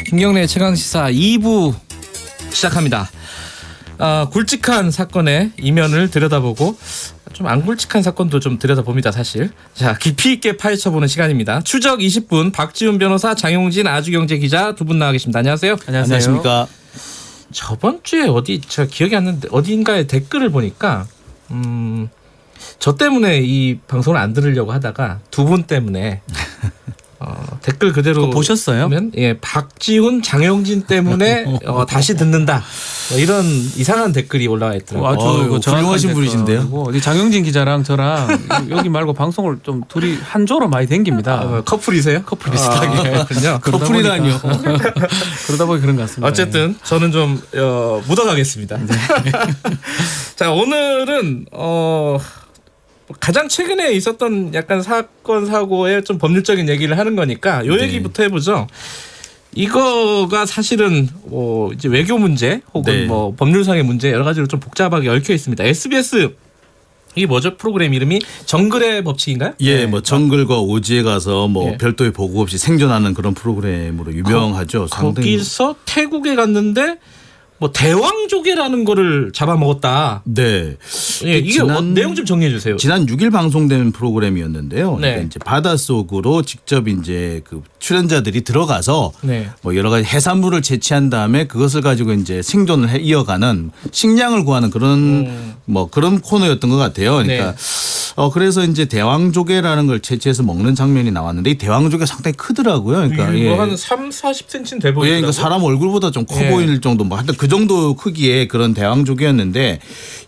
김경래 최강시사 2부 시작합니다. 굵직한 사건의 이면을 들여다보고 좀 안 굵직한 사건도 좀 들여다봅니다. 사실. 자, 깊이 있게 파헤쳐보는 시간입니다. 추적 20분 박지훈 변호사, 장용진 아주경제 기자 두 분 나와 계십니다. 안녕하세요. 안녕하십니까. 저번 주에 제가 기억이 안 나는데 어딘가에 댓글을 보니까 저 때문에 이 방송을 안 들으려고 하다가 두 분 때문에 댓글 그대로 보셨어요? 예, 박지훈, 장용진 때문에 다시 듣는다. 뭐 이런 이상한 댓글이 올라와 있더라고요. 아주 훌륭하신 분이신데요. 장용진 기자랑 저랑 여기 말고 방송을 좀 둘이 한 조로 많이 댕깁니다. 커플이세요? 커플 비슷하게. 커플이라니요. 그러다 보니 그런 것 같습니다. 어쨌든 저는 좀 묻어가겠습니다. 네. 자, 오늘은 가장 최근에 있었던 약간 사건 사고의 좀 법률적인 얘기를 하는 거니까 요 얘기부터 해보죠. 이거가 사실은 이제 외교 문제 혹은 뭐 법률상의 문제 여러 가지로 좀 복잡하게 얽혀 있습니다. SBS 이게 뭐죠? 프로그램 이름이 정글의 법칙인가요? 예, 뭐 정글과 오지에 가서 뭐 별도의 보고 없이 생존하는 그런 프로그램으로 유명하죠. 거기서 태국에 갔는데 뭐 대왕조개라는 거를 잡아먹었다. 네. 예, 이게 내용 좀 정리해 주세요. 지난 6일 방송된 프로그램이었는데요. 네. 이제 바닷속으로 직접 이제 그 출연자들이 들어가서 뭐 여러 가지 해산물을 채취한 다음에 그것을 가지고 이제 생존을 이어가는 식량을 구하는 그런 뭐 그런 코너였던 것 같아요. 그러니까 그래서 이제 대왕조개라는 걸 채취해서 먹는 장면이 나왔는데 이 대왕조개 상당히 크더라고요. 그러니까 한 3-40cm는 돼 보이더라고요. 그러니까 사람 얼굴보다 좀 커 보일 정도 뭐 하여튼 그 정도 크기의 그런 대왕조개였는데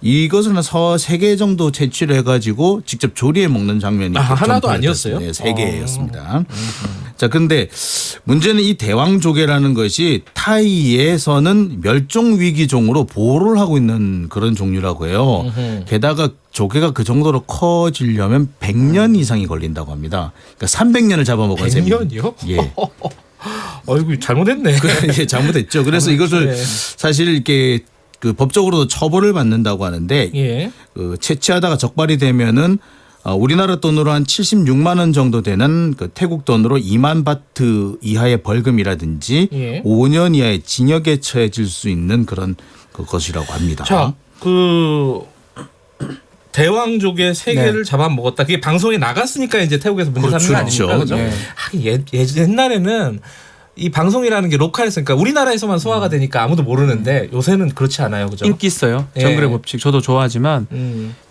이것을 한 3개 정도 채취를 해가지고 직접 조리해 먹는 장면이 하나도 아니었어요? 네, 3개였습니다. 자, 근데 문제는 이 대왕조개라는 것이 타이에서는 멸종 위기종으로 보호를 하고 있는 그런 종류라고 해요. 게다가 조개가 그 정도로 커지려면 100년 이상이 걸린다고 합니다. 그러니까 300년을 잡아먹은 셈. 100년이요? 예. 아이고 잘못했네. 예, 잘못했죠. 그래서 이것을 사실 이렇게 그 법적으로도 처벌을 받는다고 하는데 그 채취하다가 적발이 되면은 우리나라 돈으로 한 76만 원 정도 되는 그 태국 돈으로 2만 바트 이하의 벌금이라든지 5년 이하의 징역에 처해질 수 있는 그런 것이라고 합니다. 자, 그 대왕조개 3개를 잡아먹었다. 그게 방송에 나갔으니까 이제 태국에서 문제 삼는 거 아닙니까? 그렇죠? 옛날에는 이 방송이라는 게 로컬했으니까 우리나라에서만 소화가 되니까 아무도 모르는데 요새는 그렇지 않아요. 그죠? 인기 있어요. 정글의 법칙. 저도 좋아하지만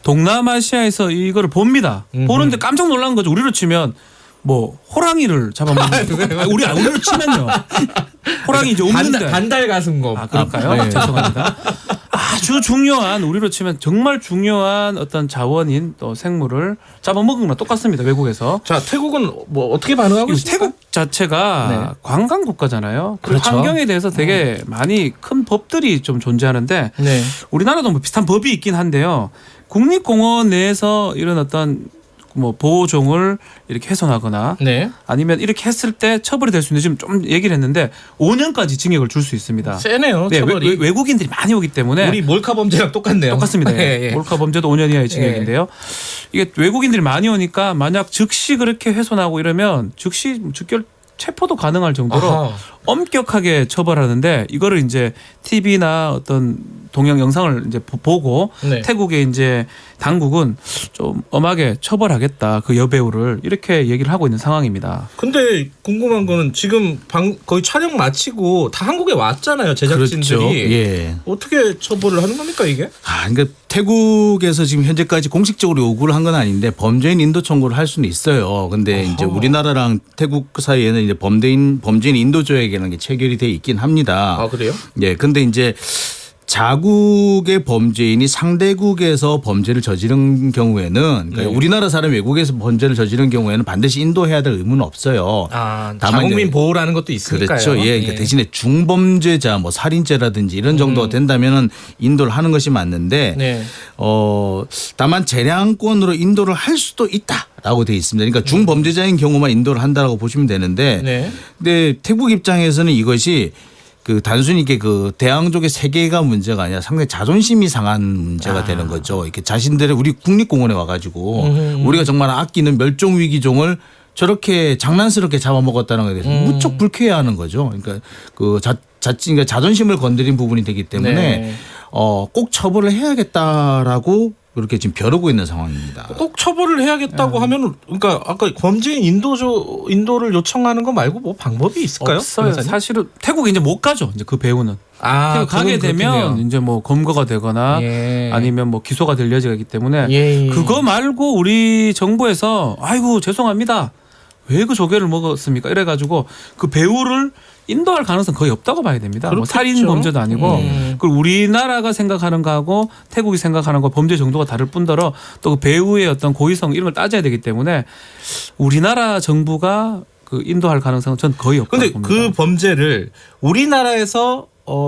동남아시아에서 이거를 봅니다. 보는데 깜짝 놀란 거죠. 우리로 치면 뭐 호랑이를 잡아먹는 우리로 치면요. 호랑이 이제 없는데 반달 가슴곰. 그럴까요? 죄송합니다. 아주 중요한 우리로 치면 정말 중요한 어떤 자원인 또 생물을 잡아먹은 거랑 똑같습니다. 외국에서. 자, 태국은 뭐 어떻게 반응하고 있습니까? 태국 자체가 관광 국가잖아요. 그렇죠. 환경에 대해서 되게 많이 큰 법들이 좀 존재하는데 우리나라도 뭐 비슷한 법이 있긴 한데요. 국립공원 내에서 이런 어떤 뭐 보호종을 이렇게 훼손하거나 아니면 이렇게 했을 때 처벌이 될 수 있는 지금 좀 얘기를 했는데 5년까지 징역을 줄 수 있습니다. 세네요. 처벌이. 외국인들이 많이 오기 때문에 우리 몰카 범죄랑 똑같네요. 똑같습니다. 몰카 범죄도 5년 이하의 징역인데요. 이게 외국인들이 많이 오니까 만약 즉시 그렇게 훼손하고 이러면 즉시 즉결 체포도 가능할 정도로 엄격하게 처벌하는데 이거를 이제 TV나 어떤 동영 영상을 이제 보고 태국의 이제 당국은 좀 엄하게 처벌하겠다 그 여배우를 이렇게 얘기를 하고 있는 상황입니다. 근데 궁금한 거는 지금 거의 촬영 마치고 다 한국에 왔잖아요. 제작진들이. 그렇죠. 어떻게 처벌을 하는 겁니까 이게? 그러니까 태국에서 지금 현재까지 공식적으로 요구를 한 건 아닌데 범죄인 인도 청구를 할 수는 있어요. 근데 이제 우리나라랑 태국 사이에는 이제 범죄인 인도 조약이라는 게 체결이 돼 있긴 합니다. 아, 그래요? 예. 근데 이제 자국의 범죄인이 상대국에서 범죄를 저지른 경우에는 그러니까 우리나라 사람 외국에서 범죄를 저지른 경우에는 반드시 인도해야 될 의무는 없어요. 자국민 보호라는 것도 있으니까요. 그렇죠. 그러니까 대신에 중범죄자 뭐 살인죄라든지 이런 정도가 된다면은 인도를 하는 것이 맞는데 다만 재량권으로 인도를 할 수도 있다라고 돼 있습니다. 그러니까 중범죄자인 경우만 인도를 한다라고 보시면 되는데 근데 태국 입장에서는 이것이 그 단순히 이게 그 대왕족의 세계가 문제가 아니라 상당히 자존심이 상한 문제가 되는 거죠. 이렇게 자신들의 우리 국립공원에 와가지고 우리가 정말 아끼는 멸종위기종을 저렇게 장난스럽게 잡아먹었다는 것에 대해서 무척 불쾌해하는 거죠. 그러니까 그 그러니까 자존심을 건드린 부분이 되기 때문에 네. 꼭 처벌을 해야겠다라고 그렇게 지금 벼르고 있는 상황입니다. 꼭 처벌을 해야겠다고 하면은 그러니까 아까 범죄인 인도를 요청하는 거 말고 뭐 방법이 있을까요? 없어요. 변호사님? 사실은 태국에 이제 못 가죠. 이제 그 배우는. 태국 가게 되면 그렇겠네요. 이제 뭐 검거가 되거나 예. 아니면 뭐 기소가 될 여지가 있기 때문에 예. 그거 말고 우리 정부에서 아이고 죄송합니다. 왜 그 조개를 먹었습니까? 이래가지고 그 배우를 인도할 가능성 거의 없다고 봐야 됩니다. 뭐 그렇겠죠. 살인 범죄도 아니고 그리고 우리나라가 생각하는 거하고 태국이 생각하는 거 범죄 정도가 다를 뿐더러 또 그 배우의 어떤 고의성 이런 걸 따져야 되기 때문에 우리나라 정부가 그 인도할 가능성은 전 거의 없다고 근데 봅니다. 그 범죄를 우리나라에서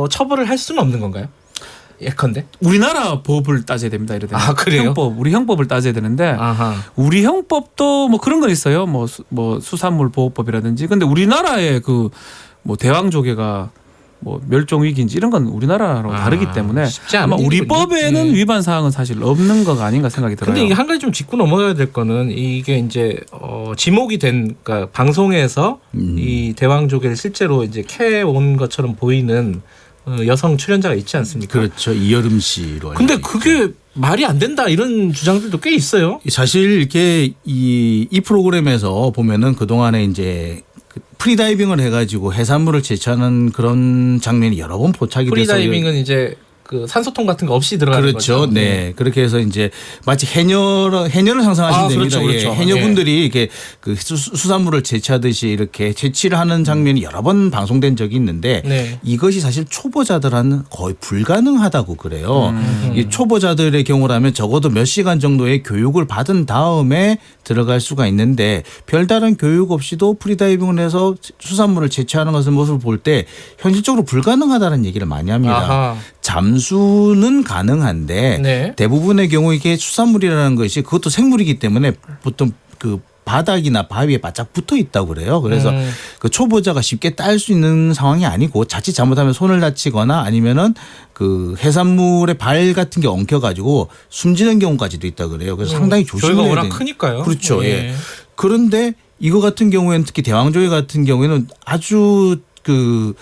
처벌을 할 수는 없는 건가요? 예컨대. 우리나라 법을 따져야 됩니다. 이래 되면. 아, 그래요? 형법, 우리 형법을 따져야 되는데 아하. 우리 형법도 뭐 그런 건 있어요. 뭐 수산물 보호법이라든지. 근데 우리나라의 그 뭐 대왕조개가 뭐 멸종 위기인지 이런 건 우리나라로 다르기 때문에 쉽지 않은 아마 우리 일이군요. 법에는 예. 위반 사항은 사실 없는 거가 아닌가 생각이 들어요. 근데 이게 한 가지 좀 짚고 넘어가야 될 거는 이게 이제 지목이 된 그러니까 방송에서 이 대왕조개를 실제로 이제 캐온 것처럼 보이는 여성 출연자가 있지 않습니까? 그렇죠. 이여름 씨로. 근데 알려져 있죠. 그게 말이 안 된다 이런 주장들도 꽤 있어요. 사실 이렇게 이 프로그램에서 보면은 그 동안에 이제 그 프리다이빙을 해가지고 해산물을 채취하는 그런 장면이 여러 번 포착이 돼서 프리다이빙은 이제 그 산소통 같은 거 없이 들어가는 그렇죠. 거죠. 네. 그렇게 해서 이제 마치 해녀를 상상하시면 됩니다. 그렇죠, 그렇죠. 예. 해녀분들이 이렇게 그 수산물을 채취하듯이 이렇게 채취를 하는 장면이 여러 번 방송된 적이 있는데 네. 이것이 사실 초보자들한테는 거의 불가능하다고 그래요. 이 초보자들의 경우라면 적어도 몇 시간 정도의 교육을 받은 다음에 들어갈 수가 있는데 별다른 교육 없이도 프리다이빙을 해서 수산물을 채취하는 것을 모습을 볼 때 현실적으로 불가능하다는 얘기를 많이 합니다. 아하. 잠수는 가능한데 네. 대부분의 경우 이게 수산물이라는 것이 그것도 생물이기 때문에 보통 그 바닥이나 바위에 바짝 붙어 있다고 그래요. 그래서 그 초보자가 쉽게 딸 수 있는 상황이 아니고 자칫 잘못하면 손을 다치거나 아니면은 그 해산물의 발 같은 게 엉켜가지고 숨지는 경우까지도 있다고 그래요. 그래서 상당히 조심해야 저희가 돼요. 워낙 크니까요. 그렇죠. 예. 예. 그런데 이거 같은 경우에는 특히 대왕조개 같은 경우에는 아주 그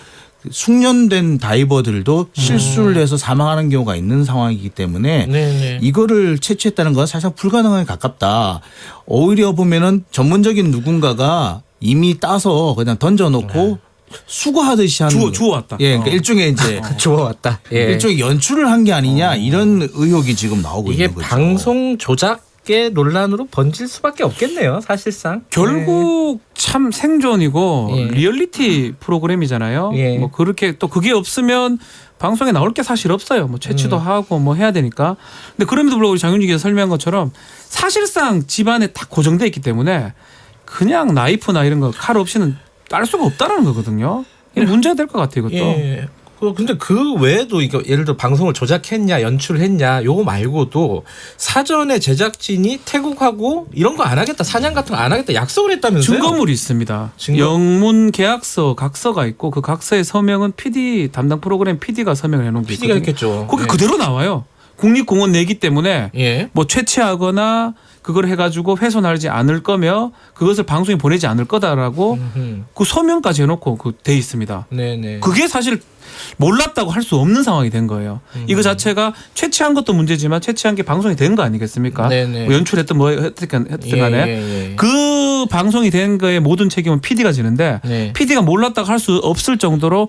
숙련된 다이버들도 실수를 해서 사망하는 경우가 있는 상황이기 때문에 네네. 이거를 채취했다는 건 사실상 불가능하게 가깝다. 오히려 보면은 전문적인 누군가가 이미 따서 그냥 던져놓고 수거하듯이 하는 주워왔다. 예, 그러니까 일종의 이제 좋아왔다. 예. 일종의 연출을 한 게 아니냐 이런 의혹이 지금 나오고 이게 있는 거죠. 방송 조작의 논란으로 번질 수밖에 없겠네요. 사실상. 결국 참 생존이고 예. 리얼리티 프로그램이잖아요. 예. 뭐 그렇게 또 그게 없으면 방송에 나올 게 사실 없어요. 뭐 채취도 하고 뭐 해야 되니까. 근데 그럼에도 불구하고 우리 장윤주 기자 설명한 것처럼 사실상 집안에 딱 고정돼 있기 때문에 그냥 나이프나 이런 거 칼 없이는 딸 수가 없다라는 거거든요. 이게 문제가 될 것 같아요, 이것도. 예. 근데 그 외에도 이거 예를 들어 방송을 조작했냐 연출했냐 요거 말고도 사전에 제작진이 태국하고 이런 거 안 하겠다 사냥 같은 거 안 하겠다 약속을 했다면서요? 증거물이 있습니다. 증거? 영문 계약서 각서가 있고 그 각서의 서명은 PD 담당 프로그램 PD가 서명을 해놓은 게 PD가 있거든요. 했겠죠. 거기 예. 그대로 나와요. 국립공원 내기 때문에 예. 뭐 채취하거나 그걸 해가지고 훼손하지 않을 거며 그것을 방송에 보내지 않을 거다라고 그 서명까지 해놓고 그 돼 있습니다. 네네. 그게 사실 몰랐다고 할 수 없는 상황이 된 거예요. 이거 자체가 채취한 것도 문제지만 채취한 게 방송이 된 거 아니겠습니까? 네네. 뭐 연출했든 뭐 했든 간에 예. 그 방송이 된 거에 모든 책임은 PD가 지는데 네. PD가 몰랐다고 할 수 없을 정도로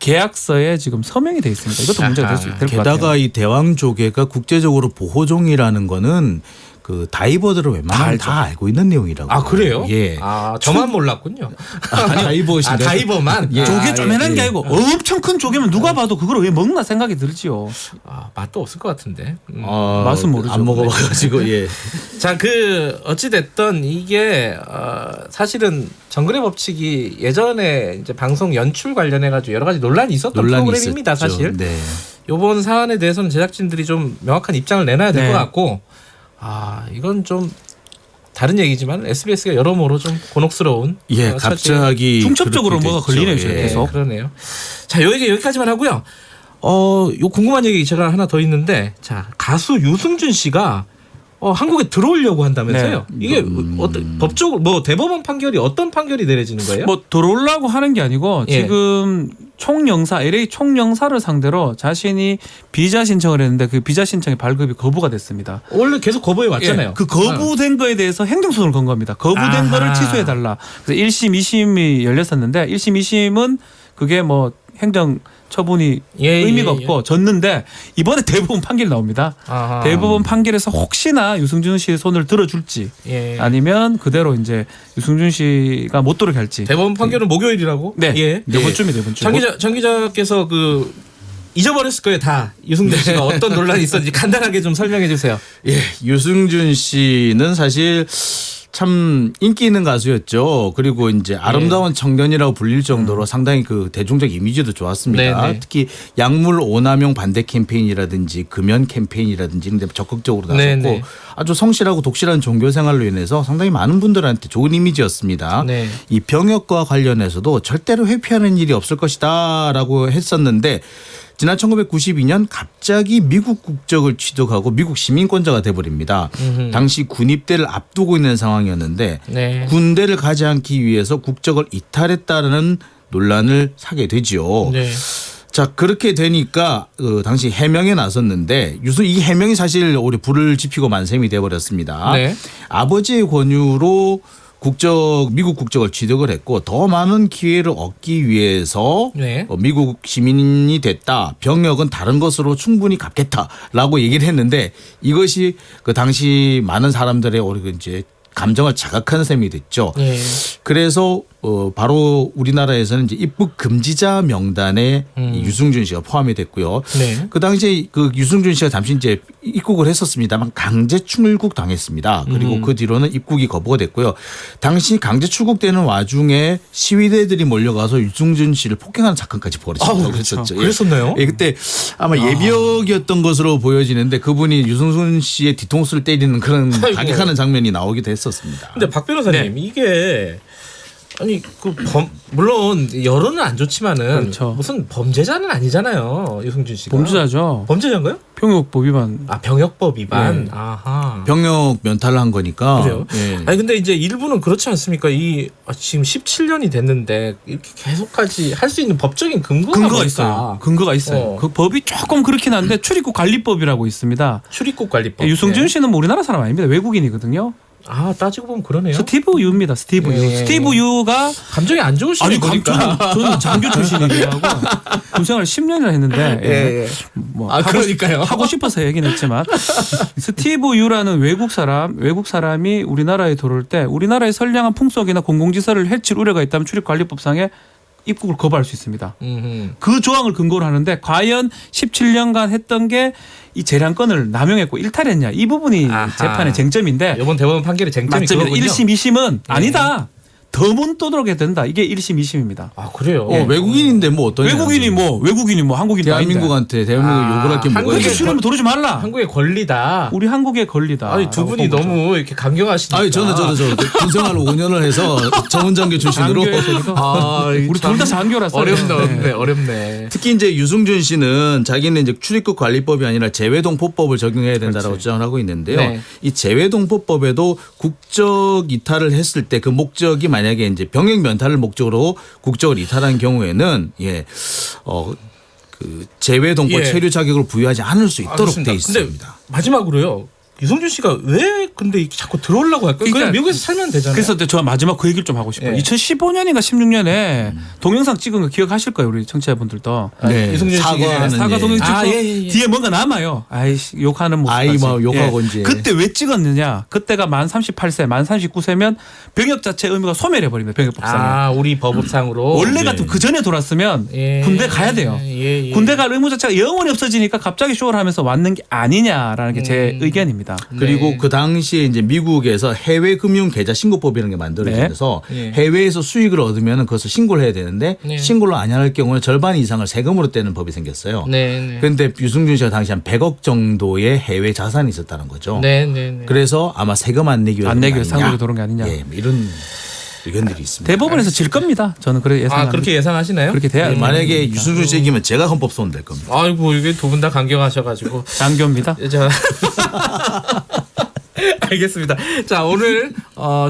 계약서에 지금 서명이 돼 있습니다. 이것도 문제가 될 것 같아요. 게다가 이 대왕조개가 국제적으로 보호종이라는 거는 그 다이버들을 웬만하면 다 알고 있는 내용이라고. 아 그래요? 예. 아 저만 몰랐군요. 다이버신데. 다이버만. 예. 조개 쪼매난 게 예. 아니고 엄청 큰 조개면 누가 봐도 그걸 왜 먹나 생각이 들지요. 맛도 없을 것 같은데. 맛은 모르죠. 안 먹어봐가지고 예. 자, 어찌 됐든 이게 사실은 정글의 법칙이 예전에 이제 방송 연출 관련해 가지고 여러 가지 논란이 있었던 프로그램입니다, 있었죠. 사실. 네. 이번 사안에 대해서는 제작진들이 좀 명확한 입장을 내놔야 될 것 네. 같고, 이건 좀 다른 얘기지만 SBS가 여러모로 좀 곤혹스러운. 예, 갑자기 중첩적으로 그렇게 뭐가 됐죠. 걸리네요, 예. 지금 계속. 그러네요. 자, 여기까지만 하고요. 요 궁금한 얘기 제가 하나 더 있는데, 자, 가수 유승준 씨가 한국에 들어오려고 한다면서요? 네. 이게 어떤 법적으로 뭐 대법원 판결이 어떤 판결이 내려지는 거예요? 뭐 들어오려고 하는 게 아니고 예. 지금 총영사 LA 총영사를 상대로 자신이 비자 신청을 했는데 그 비자 신청의 발급이 거부가 됐습니다. 원래 계속 거부해 왔잖아요. 예, 그 거부된 거에 대해서 행정소송을 건 겁니다. 거부된 아하. 거를 취소해 달라. 그래서 1심, 2심이 열렸었는데 1심, 2심은 그게 뭐 행정 처분이 의미가 없고 졌는데 이번에 대법원 판결이 나옵니다. 아하. 대법원 판결에서 혹시나 유승준 씨의 손을 들어줄지 아니면 그대로 이제 유승준 씨가 못 들어게 할지. 대법원 판결은 목요일이라고? 네. 예. 이번 주입니다. 이번 주. 장 기자께서 그 잊어버렸을 거예요 다 유승준 씨가 어떤 논란이 있었는지 간단하게 좀 설명해 주세요. 예, 유승준 씨는 사실 참 인기 있는 가수였죠. 그리고 이제 아름다운 청년이라고 불릴 정도로 상당히 그 대중적 이미지도 좋았습니다. 네네. 특히 약물 오남용 반대 캠페인이라든지 금연 캠페인이라든지 이런 데 적극적으로 나섰고 네네. 아주 성실하고 독실한 종교 생활로 인해서 상당히 많은 분들한테 좋은 이미지였습니다. 네. 이 병역과 관련해서도 절대로 회피하는 일이 없을 것이다라고 했었는데 지난 1992년 갑자기 미국 국적을 취득하고 미국 시민권자가 돼버립니다. 당시 군입대를 앞두고 있는 상황이었는데 네. 군대를 가지 않기 위해서 국적을 이탈했다는 논란을 사게 되죠. 네. 자 그렇게 되니까 당시 해명에 나섰는데 이 해명이 사실 오히려 불을 지피고 만셈이 돼버렸습니다. 네. 아버지의 권유로 미국 국적을 취득을 했고 더 많은 기회를 얻기 위해서 네. 미국 시민이 됐다. 병역은 다른 것으로 충분히 갚겠다라고 얘기를 했는데 이것이 그 당시 많은 사람들의 오히려 이제 감정을 자극한 셈이 됐죠. 네. 그래서 바로 우리나라에서는 이제 입국 금지자 명단에 이 유승준 씨가 포함이 됐고요. 네. 그 당시에 그 유승준 씨가 잠시 이제 입국을 했었습니다만 강제 출국 당했습니다. 그리고 그 뒤로는 입국이 거부가 됐고요. 당시 강제 출국되는 와중에 시위대들이 몰려가서 유승준 씨를 폭행하는 사건까지 벌어졌다고 했었죠. 예. 그랬었나요? 예, 그때 아마 예비역이었던 것으로 보여지는데 그분이 유승준 씨의 뒤통수를 때리는 그런 아이고. 가격하는 장면이 나오기도 했었습니다. 근데 박 변호사님 이게 아니 물론 여론은 안 좋지만은 그렇죠. 무슨 범죄자는 아니잖아요 유승준 씨가. 범죄자죠. 범죄자인가요? 병역법 위반. 병역법 위반. 네. 아하. 병역 면탈을 한 거니까. 그래요. 예. 아니 근데 이제 일부는 그렇지 않습니까? 지금 17년이 됐는데 이렇게 계속까지 할 수 있는 법적인 근거가 뭘까? 있어요. 근거가 있어요. 그 법이 조금 그렇긴 한데 출입국 관리법이라고 있습니다. 출입국 관리법. 유승준 네. 씨는 뭐 우리나라 사람 아닙니다. 외국인이거든요. 따지고 보면 그러네요. 스티브 유입니다. 스티브 유. 예. 스티브 유가 감정이 안 좋으시네 보니까. 저는 장교 출신이기도 하고 군생활 10년이나 했는데 예. 뭐 그러니까요. 하고 싶어서 얘기는 했지만 스티브 유라는 외국 사람이 우리나라에 들어올 때 우리나라의 선량한 풍속이나 공공지설을 해칠 우려가 있다면 출입관리법상에 입국을 거부할 수 있습니다. 그 조항을 근거로 하는데 과연 17년간 했던 게 이 재량권을 남용했고 일탈했냐 이 부분이 재판의 쟁점인데 이번 대법원 판결의 쟁점이 맞습니다. 그거군요. 1심, 2심은 아니다. 더 못 떠들게 된다. 이게 1심, 2심입니다. 그래요. 외국인인데 뭐 어떤 외국인이 뭐 한국인도 대한민국한테 대한민국 욕을 할 게 뭐가 한국에 있어요? 수렴을 도르지 말라. 한국의 권리다. 우리 한국의 권리다. 아니 두 분이 너무 이렇게 강경하시니까. 아니 저는 군생활 5년을 해서 전문장교 출신으로 우리 둘 다 장교라서 어렵네. 특히 이제 유승준 씨는 자기는 이제 출입국 관리법이 아니라 재외동포법을 적용해야 된다라고 주장을 하고 있는데요. 네. 이 재외동포법에도 국적 이탈을 했을 때 그 목적이 만약에 이제 병역 면탈을 목적으로 국적을 이탈한 경우에는 그 재외동포 체류 자격을 부여하지 않을 수 있도록 돼 있습니다. 근데 마지막으로요. 유승준 씨가 왜 근데 이렇게 자꾸 들어오려고 할까요? 그냥 미국에서 살면 되잖아요. 그래서 저 마지막 그 얘기를 좀 하고 싶어요. 예. 2015년인가 16년에 동영상 찍은 거 기억하실 거예요. 우리 청취자분들도. 네. 유승준 사과하는 사과 동영 찍고 예. 뒤에 뭔가 남아요. 아이씨 욕하는 모습. 아이 막 욕하고 이제. 그때 왜 찍었느냐. 그때가 만 38세, 만 39세면 병역 자체의 의미가 소멸해 버립니다. 병역법상에. 우리 법상으로. 원래 같으면 그 전에 돌았으면 군대 가야 돼요. 군대 갈 의무 자체가 영원히 없어지니까 갑자기 쇼를 하면서 왔는 게 아니냐라는 게 제 의견입니다. 그리고 그 당시에 이제 미국에서 해외 금융 계좌 신고법이라는 게 만들어져서 해외에서 수익을 얻으면 그것을 신고를 해야 되는데 신고를 안 할 경우는 절반 이상을 세금으로 떼는 법이 생겼어요. 그런데 유승준 씨가 당시 한 100억 정도의 해외 자산이 있었다는 거죠. 그래서 아마 세금 안 내기 위해서 한국에 들어온 게 아니냐. 예, 이런 의견들이 있습니다. 대법원에서 질 겁니다. 저는 그렇게 예상합니다. 그렇게 예상하시나요? 그렇게 돼야 됩니다. 만약에 유승준 씨 얘기면 제가 헌법소원 될 겁니다. 아이고 이게 두 분 다 강경하셔가지고. 장교입니다. 알겠습니다. 자, 오늘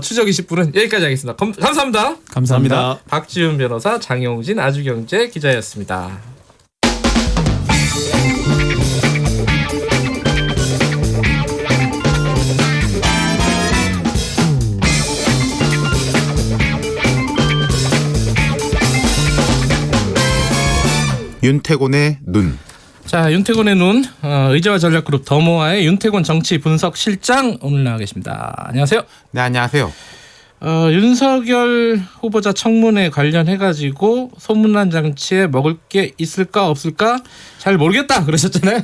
추적 20분은 여기까지 하겠습니다. 감사합니다. 감사합니다. 박지훈 변호사, 장용진 아주경제 기자였습니다. 윤태곤의 눈. 자, 윤태곤의 눈, 의제와 전략그룹 더모아의 윤태곤 정치 분석 실장 오늘 나와 계십니다. 안녕하세요. 네, 안녕하세요. 윤석열 후보자 청문회 관련해가지고 소문난 장치에 먹을 게 있을까 없을까 잘 모르겠다 그러셨잖아요.